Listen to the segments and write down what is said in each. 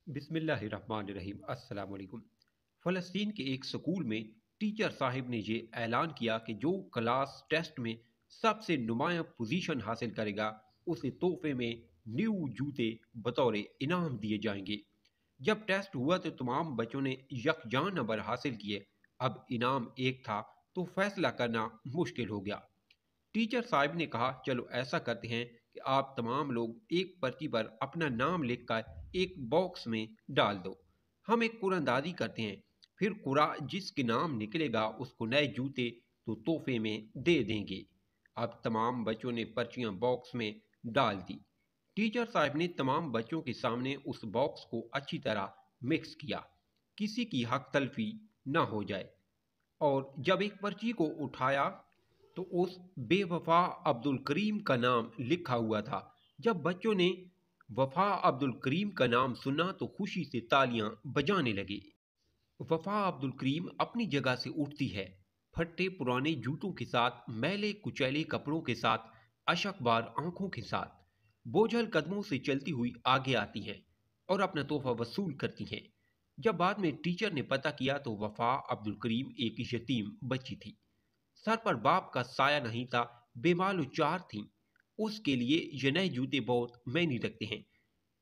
बिस्मिल्लाहिर्रहमानिर्रहीम। अस्सलाम वालेकुम। फ़लस्तीन के एक स्कूल में टीचर साहिब ने ये ऐलान किया कि जो क्लास टेस्ट में सबसे नुमाया पोजीशन हासिल करेगा उसे तोहफे में न्यू जूते बतौर इनाम दिए जाएंगे। जब टेस्ट हुआ तो तमाम बच्चों ने यकजान नंबर हासिल किए। अब इनाम एक था तो फैसला करना मुश्किल हो गया। टीचर साहब ने कहा, चलो ऐसा करते हैं कि आप तमाम लोग एक पर्ची पर अपना नाम लिखकर एक बॉक्स में डाल दो। हम एक कुरानदाजी करते हैं, फिर कुरा जिसके नाम निकलेगा उसको नए जूते तो तोहफे में दे देंगे। अब तमाम बच्चों ने पर्चियां बॉक्स में डाल दी। टीचर साहब ने तमाम बच्चों के सामने उस बॉक्स को अच्छी तरह मिक्स किया, किसी की हक तलफी ना हो जाए। और जब एक पर्ची को उठाया तो उस बेवफा अब्दुल करीम का नाम लिखा हुआ था। जब बच्चों ने वफा अब्दुल करीम का नाम सुना तो खुशी से तालियां बजाने लगे। वफा अब्दुल करीम अपनी जगह से उठती है, फटे पुराने जूतों के साथ, मैले कुचैले कपड़ों के साथ, अशकबार आंखों के साथ, बोझल कदमों से चलती हुई आगे आती हैं और अपना तोहफा वसूल करती हैं। जब बाद में टीचर ने पता किया तो वफा अब्दुल करीम एक यतीम बच्ची थी। सर पर बाप का साया नहीं था, बेमाल चार थीं। उसके लिए ये नए जूते बहुत मायने रखते हैं।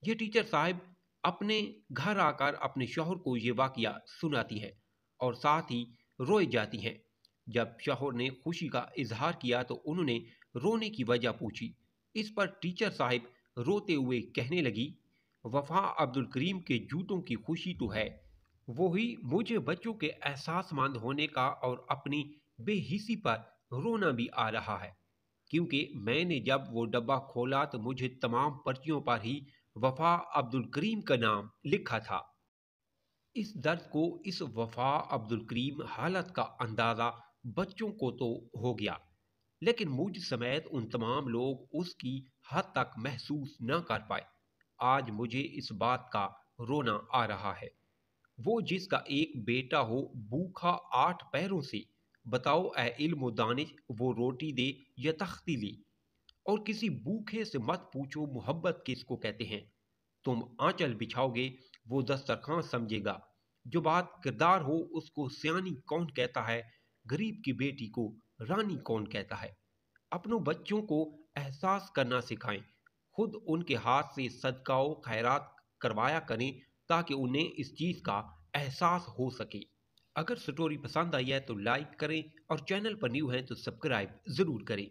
ये टीचर साहब अपने घर आकर अपने शौहर को ये वाकया सुनाती हैं और साथ ही रोए जाती हैं। जब शौहर ने खुशी का इजहार किया तो उन्होंने रोने की वजह पूछी। इस पर टीचर साहब रोते हुए कहने लगी, वफा अब्दुल करीम के जूतों की खुशी तो है, वही मुझे बच्चों के एहसासमंद होने का और अपनी बेहिसी पर रोना भी आ रहा है, क्योंकि मैंने जब वो डब्बा खोला तो मुझे तमाम पर्चियों पर ही वफा अब्दुल करीम का नाम लिखा था। इस दर्द को, इस वफा अब्दुल करीम हालत का अंदाज़ा बच्चों को तो हो गया, लेकिन मुझ समेत उन तमाम लोग उसकी हद तक महसूस न कर पाए। आज मुझे इस बात का रोना आ रहा है। वो जिसका एक बेटा हो भूखा 8 पैरों से, बताओ ए इल्म दानिश, वो रोटी दे या तख्ती ले। और किसी भूखे से मत पूछो मोहब्बत किसको कहते हैं। तुम आंचल बिछाओगे वो दस्तरखान समझेगा। जो बात किरदार हो उसको सियानी कौन कहता है, गरीब की बेटी को रानी कौन कहता है। अपनों बच्चों को एहसास करना सिखाएं, खुद उनके हाथ से सदकाओ खैरात करवाया करें ताकि उन्हें इस चीज़ का एहसास हो सके। अगर स्टोरी पसंद आई है तो लाइक करें और चैनल पर न्यू हैं तो सब्सक्राइब ज़रूर करें।